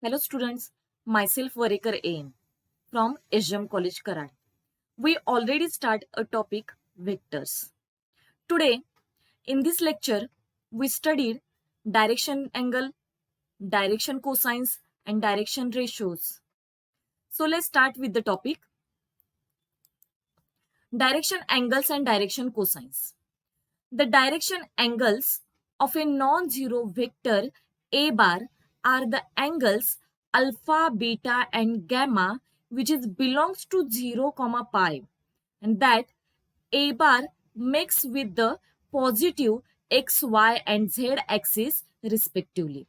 Hello students, myself Varekar AM from SGM College Karad. We already start a topic vectors. Today in this lecture we studied direction angle, direction cosines and direction ratios. So let's start with the topic direction angles and direction cosines. The direction angles of a non-zero vector a bar are the angles alpha, beta and gamma which is belongs to 0, pi, and that a bar makes with the positive x, y and z axis respectively.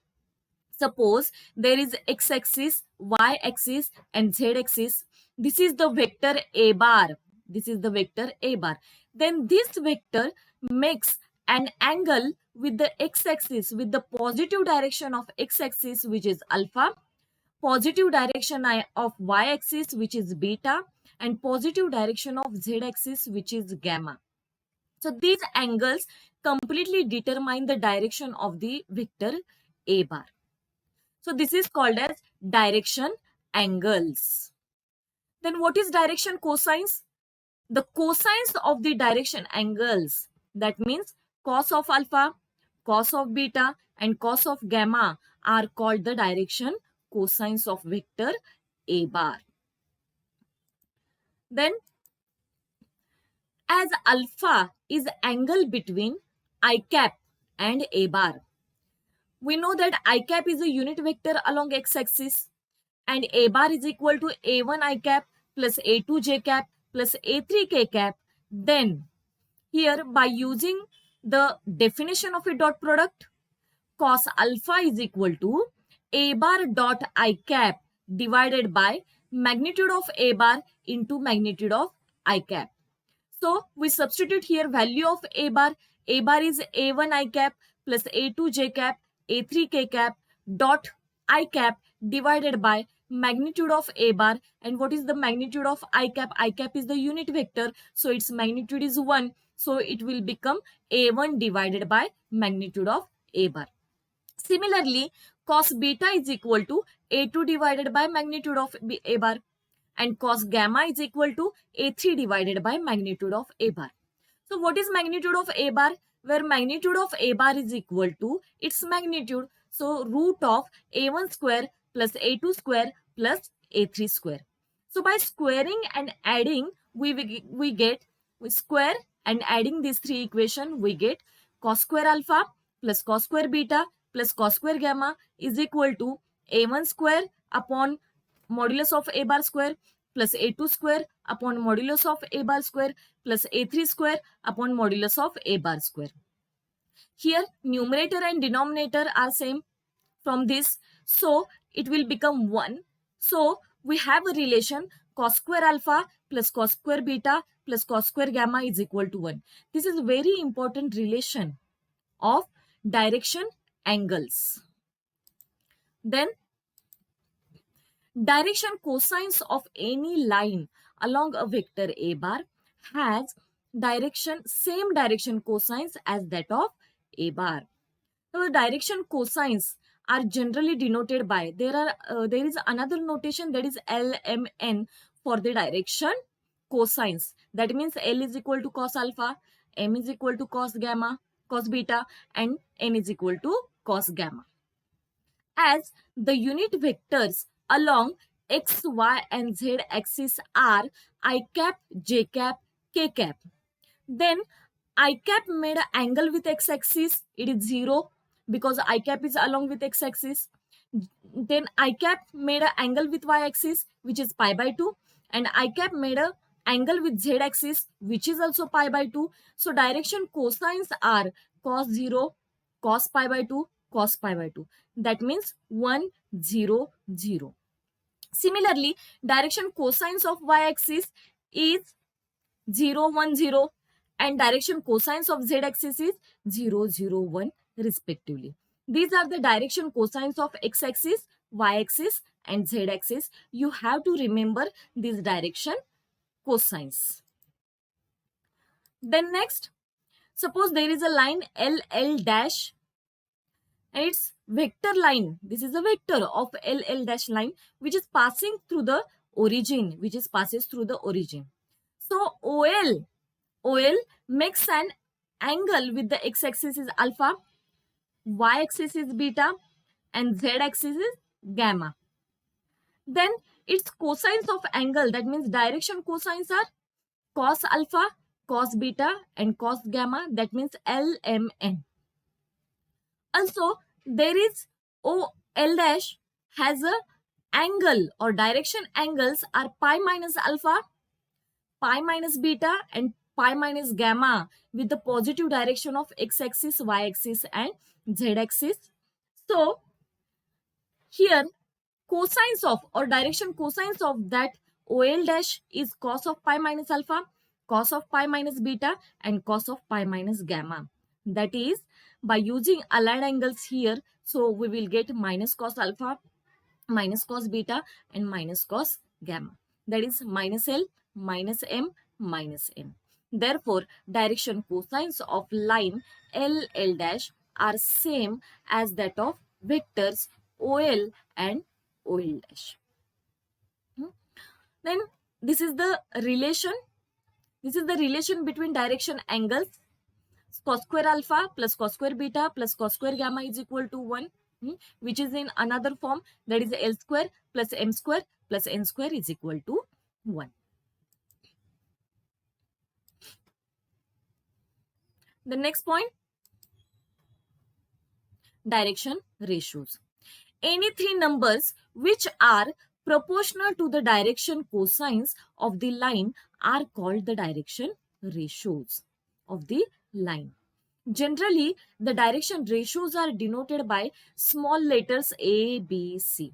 Suppose there is x-axis, y-axis and z-axis. This is the vector a bar. This is the vector a bar. Then this vector makes an angle with the x-axis with the positive direction of x-axis which is alpha, positive direction of y-axis which is beta and positive direction of z-axis which is gamma. So these angles completely determine the direction of the vector a bar. So this is called as direction angles. Then what is direction cosines? The cosines of the direction angles, that means cos of alpha, cos of beta and cos of gamma are called the direction cosines of vector a bar. Then as alpha is angle between I cap and a bar, we know that I cap is a unit vector along x-axis and a bar is equal to a1 I cap plus a2 j cap plus a3 k cap. Then here by using the definition of a dot product, cos alpha is equal to a bar dot I cap divided by magnitude of a bar into magnitude of I cap. So we substitute here value of a bar. A bar is a1 I cap plus a2 j cap a3 k cap dot I cap divided by magnitude of a bar. And what is the magnitude of I cap? I cap is the unit vector, so its magnitude is 1, so it will become a1 divided by magnitude of a bar. Similarly, cos beta is equal to a2 divided by magnitude of a bar and cos gamma is equal to a3 divided by magnitude of a bar. So what is magnitude of a bar? Where magnitude of a bar is equal to its magnitude. So root of a1 square plus a2 square plus a3 square. So by squaring and adding, we get square and adding these three equation, we get cos square alpha plus cos square beta plus cos square gamma is equal to a1 square upon modulus of a bar square plus a2 square upon modulus of a bar square plus a3 square upon modulus of a bar square. Here numerator and denominator are same from this, so it will become 1. So we have a relation cos square alpha plus cos square beta plus cos square gamma is equal to 1. This is a very important relation of direction angles. Then direction cosines of any line along a vector a bar has same direction cosines as that of a bar. So the direction cosines are generally denoted by there is another notation, that is LMN for the direction cosines. That means L is equal to cos alpha, M is equal to cos gamma, cos beta and N is equal to cos gamma. As the unit vectors along x, y and z axis are I cap, j cap, k cap, then I cap made an angle with x axis, it is 0 because I cap is along with x axis. Then I cap made an angle with y axis which is pi by 2 and I cap made an angle with z axis which is also pi by 2. So direction cosines are cos 0, cos pi by 2, cos pi by 2. That means 1, 0, 0. Similarly, direction cosines of y-axis is 0, 1, 0 and direction cosines of z-axis is 0, 0, 1 respectively. These are the direction cosines of x-axis, y-axis and z-axis. You have to remember these direction cosines. Then next, suppose there is a line LL dash and its vector line. This is a vector of LL dash line which is passing through the origin, passes through the origin. So OL makes an angle with the x-axis is alpha, y-axis is beta, and z-axis is gamma. Then its cosines of angle, that means direction cosines, are cos alpha, cos beta, and cos gamma, that means LMN. Also, there is OL dash has a angle or direction angles are pi minus alpha, pi minus beta, and pi minus gamma with the positive direction of x-axis, y-axis, and z-axis. So here cosines of or direction cosines of that OL dash is cos of pi minus alpha, cos of pi minus beta, and cos of pi minus gamma. That is, by using aligned angles here, so we will get minus cos alpha, minus cos beta, and minus cos gamma. That is minus L, minus M, minus N. Therefore, direction cosines of line LL dash are same as that of vectors OL and OL dash. Then this is the relation. This is the relation between direction angles. Cos square alpha plus cos square beta plus cos square gamma is equal to 1, which is in another form, that is L square plus M square plus N square is equal to 1. The next point, direction ratios. Any three numbers which are proportional to the direction cosines of the line are called the direction ratios of the line. Generally, the direction ratios are denoted by small letters A, B, C.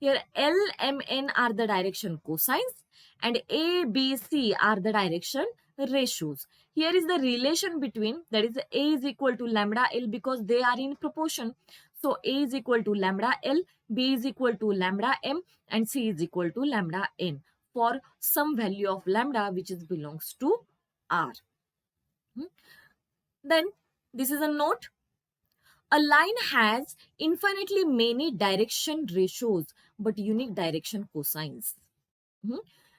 Here L, M, N are the direction cosines and A, B, C are the direction ratios. Here is the relation between, that is A is equal to lambda L because they are in proportion. So A is equal to lambda L, B is equal to lambda M, and C is equal to lambda N for some value of lambda which is belongs to R. Then this is a note. A line has infinitely many direction ratios but unique direction cosines.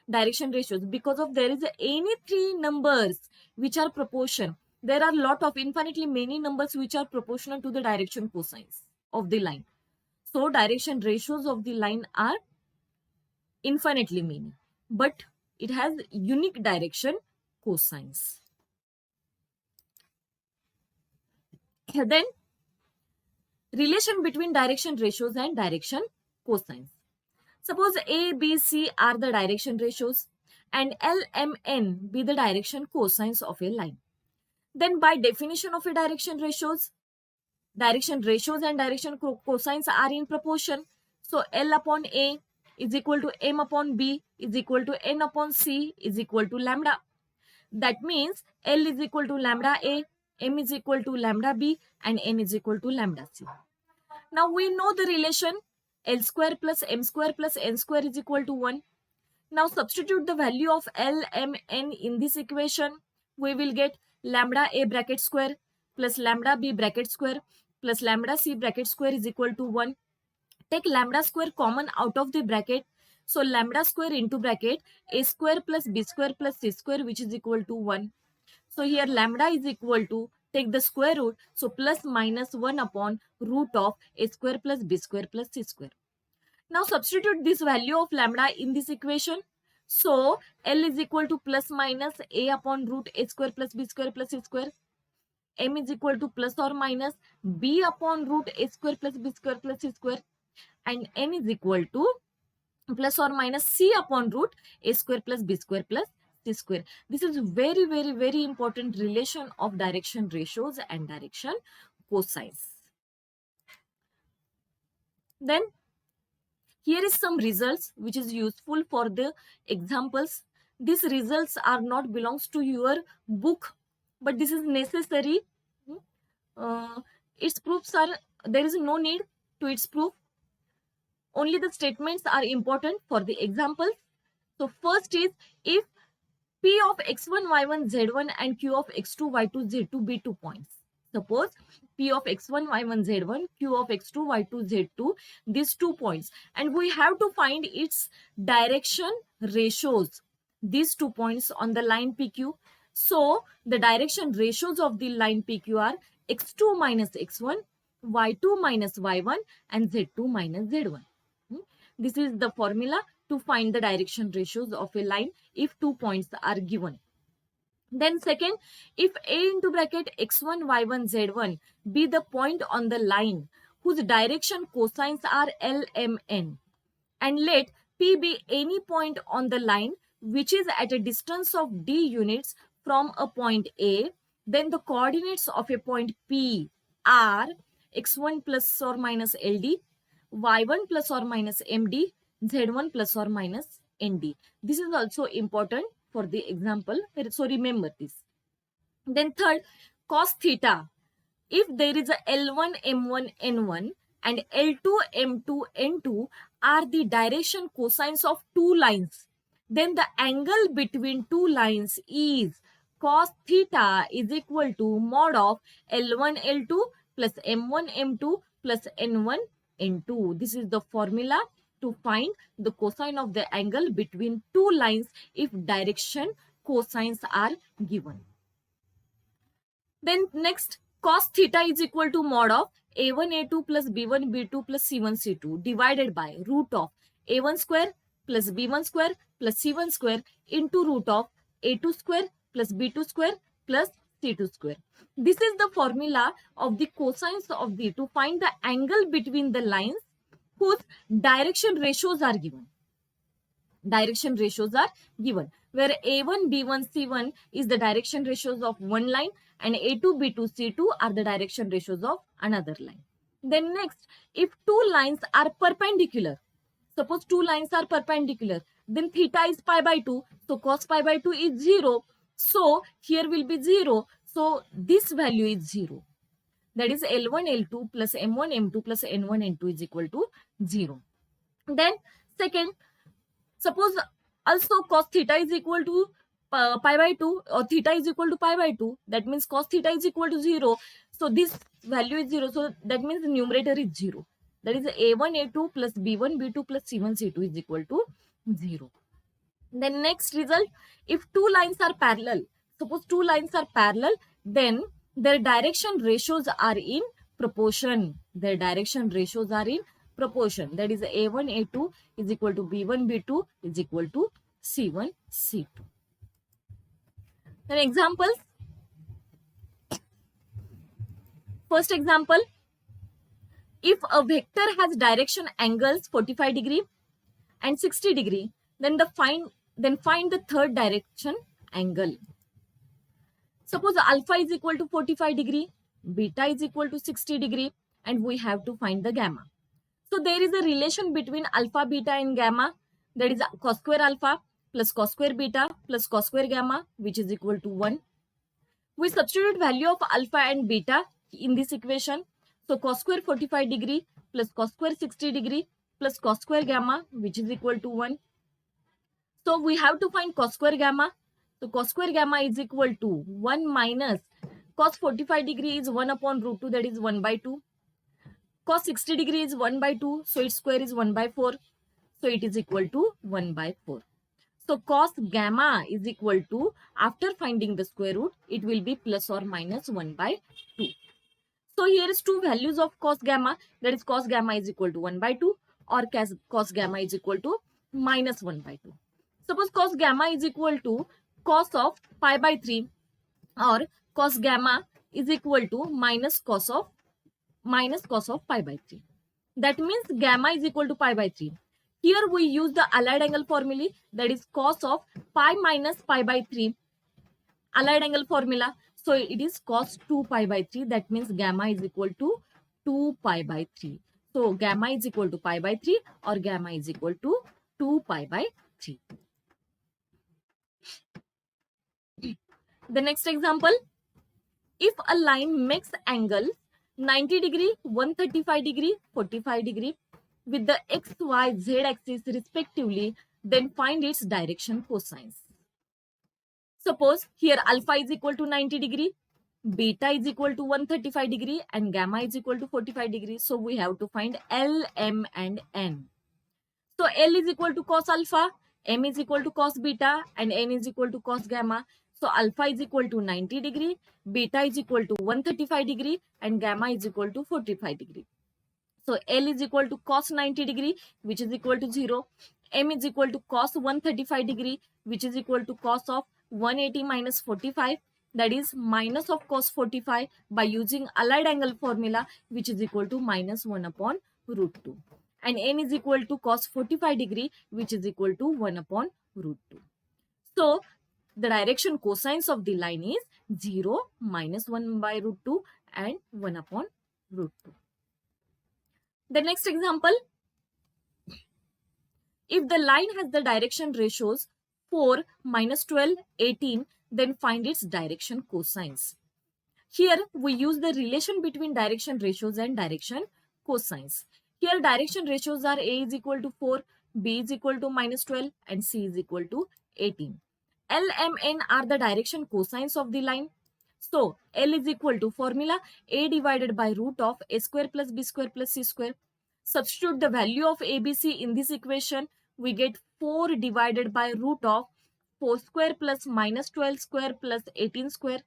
Direction ratios, because of there is any three numbers which are proportion. There are lot of infinitely many numbers which are proportional to the direction cosines of the line. So direction ratios of the line are infinitely many, but it has unique direction cosines. Then relation between direction ratios and direction cosines. Suppose A, B, C are the direction ratios and L, M, N be the direction cosines of a line. Then by definition of a direction ratios and direction cosines are in proportion. So L upon A is equal to M upon B is equal to N upon C is equal to lambda. That means L is equal to lambda A, M is equal to lambda B, and N is equal to lambda C. Now we know the relation L square plus M square plus N square is equal to 1. Now substitute the value of L, M, N in this equation. We will get lambda A bracket square plus lambda B bracket square plus lambda C bracket square is equal to 1. Take lambda square common out of the bracket. So lambda square into bracket A square plus B square plus C square which is equal to 1. So here lambda is equal to, take the square root, so plus minus 1 upon root of A square plus B square plus C square. Now substitute this value of lambda in this equation. So L is equal to plus minus A upon root A square plus B square plus C square. M is equal to plus or minus B upon root A square plus B square plus C square. And N is equal to plus or minus C upon root A square plus B square plus C square. This is very, very, very important relation of direction ratios and direction cosines. Then here is some results which is useful for the examples. These results are not belongs to your book, but this is necessary. Its proofs are, there is no need to its proof. Only the statements are important for the examples. So first is, if P of x1, y1, z1 and Q of x2, y2, z2 be 2 points. Suppose P of x1, y1, z1, Q of x2, y2, z2, these 2 points. And we have to find its direction ratios, these 2 points on the line PQ. So the direction ratios of the line PQ are x2 minus x1, y2 minus y1, and z2 minus z1. This is the formula to find the direction ratios of a line if 2 points are given. Then second, if A into bracket x1, y1, z1 be the point on the line whose direction cosines are L, M, N, and let P be any point on the line which is at a distance of d units from a point A, then the coordinates of a point P are x1 plus or minus LD, y1 plus or minus MD, z1 plus or minus ND. This is also important for the example, so remember this. Then third, cos theta. If there is a L1, M1, N1 and L2, M2, N2 are the direction cosines of two lines, then the angle between two lines is cos theta is equal to mod of L1, L2 plus M1, M2 plus N1, N2. This is the formula to find the cosine of the angle between two lines if direction cosines are given. Then next, cos theta is equal to mod of a1 a2 plus b1 b2 plus c1 c2 divided by root of a1 square plus b1 square plus c1 square into root of a2 square plus b2 square plus c2 square. This is the formula of the cosines of the to find the angle between the lines whose direction ratios are given. Direction ratios are given where a1, b1, c1 is the direction ratios of one line and a2, b2, c2 are the direction ratios of another line. Then next, if two lines are perpendicular, suppose two lines are perpendicular, then theta is pi by 2, so cos pi by 2 is 0. So here will be 0. So this value is 0. That is L1, L2 plus M1, M2 plus N1, N2 is equal to 0. Then second, suppose also cos theta is equal to pi by 2 or theta is equal to pi by 2. That means cos theta is equal to 0. So this value is 0. So that means the numerator is 0. That is a1, a2 plus b1, b2 plus c1, c2 is equal to 0. Then next result, if two lines are parallel, suppose two lines are parallel, then their direction ratios are in proportion. Their direction ratios are in proportion. That is a1, a2 is equal to b1, b2 is equal to c1, c2. Then examples. First example, if a vector has direction angles 45 degree and 60 degree, then find the third direction angle. Suppose alpha is equal to 45 degree, beta is equal to 60 degree, and we have to find the gamma. So there is a relation between alpha, beta and gamma, that is cos square alpha plus cos square beta plus cos square gamma, which is equal to 1. We substitute value of alpha and beta in this equation. So cos square 45 degree plus cos square 60 degree plus cos square gamma, which is equal to 1. So we have to find cos square gamma. So cos square gamma is equal to 1 minus cos 45 degree is 1 upon root 2, that is 1 by 2. Cos 60 degree is 1 by 2, so its square is 1 by 4. So it is equal to 1 by 4. So cos gamma is equal to, after finding the square root, it will be plus or minus 1 by 2. So here is two values of cos gamma, that is cos gamma is equal to 1 by 2 or cos gamma is equal to minus 1 by 2. Suppose cos gamma is equal to cos of pi by 3 or cos gamma is equal to minus cos of pi by 3. That means gamma is equal to pi by 3. Here we use the allied angle formula, that is cos of pi minus pi by 3. Allied angle formula. So it is cos 2 pi by 3. That means gamma is equal to 2 pi by 3. So gamma is equal to pi by 3 or gamma is equal to 2 pi by 3. The next example, if a line makes angle 90 degree, 135 degree, 45 degree with the x, y, z axis respectively, then find its direction cosines. Suppose here alpha is equal to 90 degree, beta is equal to 135 degree and gamma is equal to 45 degree. So we have to find L, M and N. So L is equal to cos alpha, M is equal to cos beta and N is equal to cos gamma. So alpha is equal to 90 degree, beta is equal to 135 degree and gamma is equal to 45 degree. So L is equal to cos 90 degree, which is equal to 0. M is equal to cos 135 degree, which is equal to cos of 180 minus 45, that is minus of cos 45 by using allied angle formula, which is equal to minus 1 upon root 2. And N is equal to cos 45 degree, which is equal to 1 upon root 2. So the direction cosines of the line is 0, minus 1 by root 2 and 1 upon root 2. The next example, if the line has the direction ratios 4, minus 12, 18, then find its direction cosines. Here we use the relation between direction ratios and direction cosines. Here direction ratios are A is equal to 4, B is equal to minus 12 and C is equal to 18. L, M, N are the direction cosines of the line. So L is equal to formula A divided by root of A square plus B square plus C square. Substitute the value of ABC in this equation. We get 4 divided by root of 4 square plus minus 12 square plus 18 square.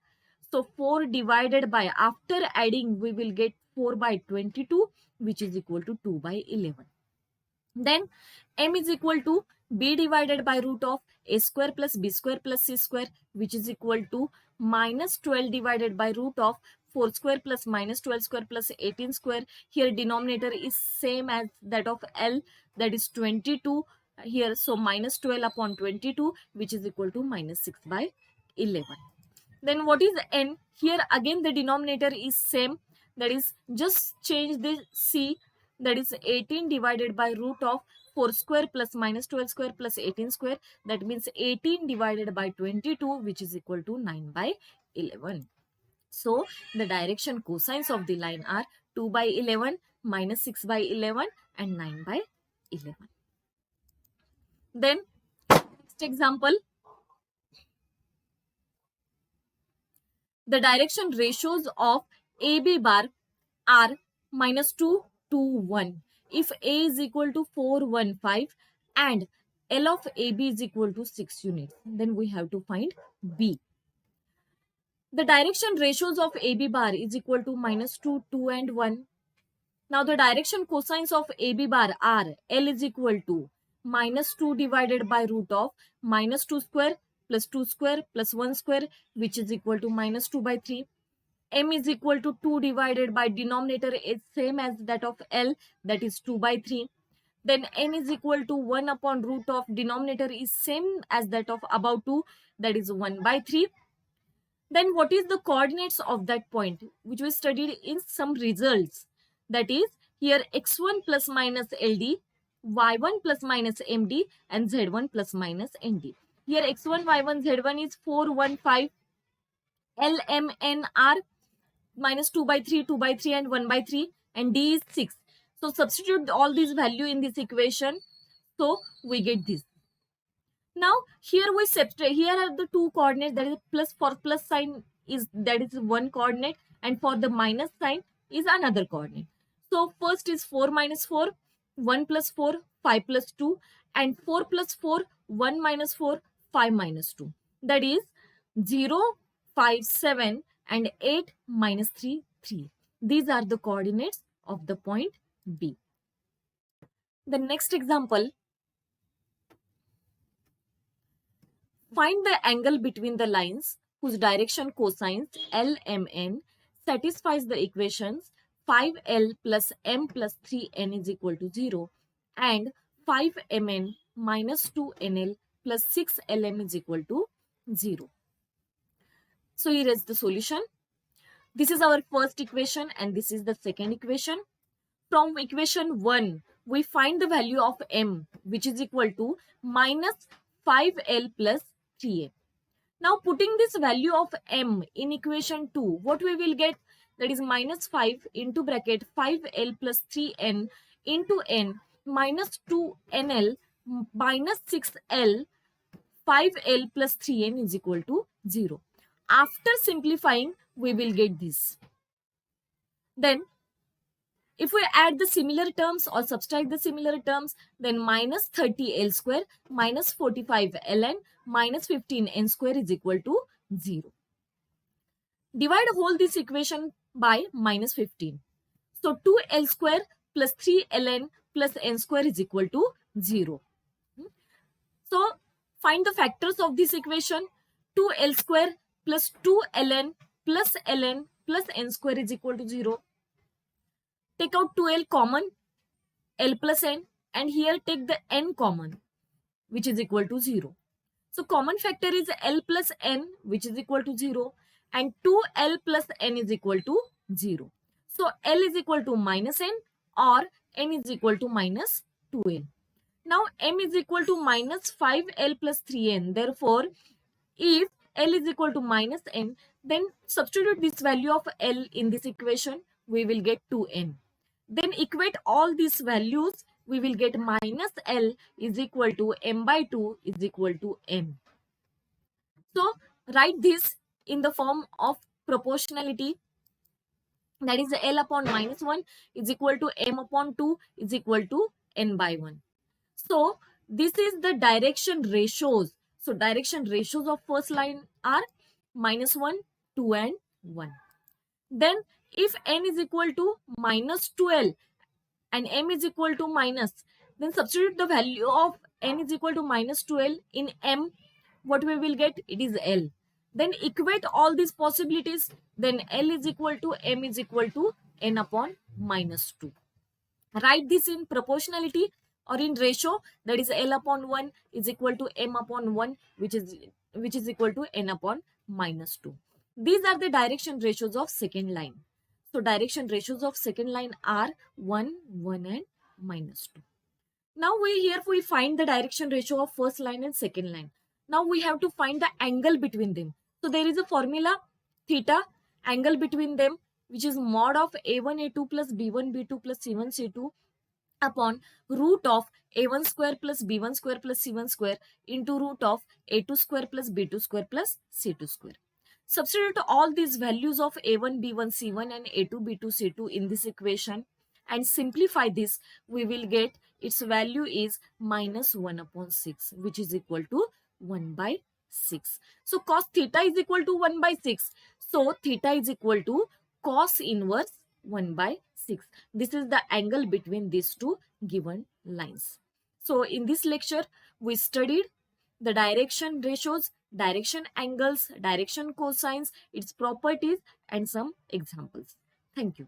So 4 divided by, after adding, we will get 4 by 22, which is equal to 2 by 11. Then M is equal to B divided by root of A square plus B square plus C square, which is equal to minus 12 divided by root of 4 square plus minus 12 square plus 18 square. Here denominator is same as that of L, that is 22 here. So minus 12 upon 22, which is equal to minus 6 by 11. Then what is N? Here again the denominator is same, that is just change the C, that is 18 divided by root of 4 square plus minus 12 square plus 18 square, that means 18 divided by 22, which is equal to 9 by 11. So the direction cosines of the line are 2 by 11, minus 6 by 11 and 9 by 11. Then next example, the direction ratios of AB bar are minus 2 to 1. If A is equal to 415 and L of AB is equal to 6 units, then we have to find B. The direction ratios of AB bar is equal to minus 2, 2 and 1. Now the direction cosines of AB bar are L is equal to minus 2 divided by root of minus 2 square plus 2 square plus 1 square, which is equal to minus 2 by 3. M is equal to 2 divided by denominator is same as that of L, that is 2 by 3. Then N is equal to 1 upon root of denominator is same as that of above 2, that is 1 by 3. Then what is the coordinates of that point, which we studied in some results? That is here x1 plus minus LD, y1 plus minus MD and z1 plus minus ND. Here x1, y1, z1 is 4, 1, 5. L, M, N are minus 2 by 3, 2 by 3 and 1 by 3 and D is 6. So substitute all these value in this equation. So we get this. Now here we subtract, here are the two coordinates, that is plus, for plus sign is, that is one coordinate and for the minus sign is another coordinate. So first is 4 minus 4, 1 plus 4, 5 plus 2 and 4 plus 4, 1 minus 4, 5 minus 2. That is 0, 5, 7 and 8 minus 3, 3. These are the coordinates of the point B. The next example, find the angle between the lines whose direction cosines L, M, N satisfies the equations 5L plus M plus 3N is equal to 0 and 5MN minus 2NL plus 6LM is equal to 0. So here is the solution. This is our first equation and this is the second equation. From equation 1, we find the value of M, which is equal to minus 5L plus 3A. Now putting this value of M in equation 2, what we will get? That is minus 5 into bracket 5L plus 3N into N minus 2NL minus 6L 5L plus 3N is equal to 0. After simplifying, we will get this. Then if we add the similar terms or subtract the similar terms, then minus 30L square minus 45Ln minus 15N square is equal to 0. Divide whole this equation by minus 15. So 2L square plus 3Ln plus N square is equal to 0. So find the factors of this equation. 2L square plus 2Ln plus Ln plus N square is equal to 0. Take out 2L common, L plus N, and here take the N common, which is equal to 0. So common factor is L plus N, which is equal to 0, and 2L plus N is equal to 0. So L is equal to minus N or N is equal to minus 2L. Now M is equal to minus 5L plus 3N. Therefore, if L is equal to minus N, then substitute this value of L in this equation, we will get 2N. Then equate all these values, we will get minus L is equal to M by 2 is equal to N. So write this in the form of proportionality, that is L upon minus 1 is equal to M upon 2 is equal to N by 1. So this is the direction ratios. So direction ratios of first line are minus 1, 2 and 1. Then if N is equal to minus 2L and M is equal to minus, then substitute the value of N is equal to minus 2L in M. What we will get? It is L. Then equate all these possibilities. Then L is equal to M is equal to N upon minus 2. Write this in proportionality or in ratio, that is L upon 1 is equal to M upon 1, which is equal to N upon minus 2. These are the direction ratios of second line. So direction ratios of second line are 1, 1 and minus 2. Now we find the direction ratio of first line and second line. Now we have to find the angle between them. So there is a formula theta, angle between them, which is mod of A1 A2 plus B1 B2 plus C1 C2 upon root of A1 square plus B1 square plus C1 square into root of A2 square plus B2 square plus C2 square. Substitute all these values of A1 B1 C1 and A2 B2 C2 in this equation and simplify this. We will get its value is minus 1 upon 6, which is equal to 1 by 6. So cos theta is equal to 1 by 6. So theta is equal to cos inverse 1 by 6. This is the angle between these two given lines. So in this lecture, we studied the direction ratios, direction angles, direction cosines, its properties, and some examples. Thank you.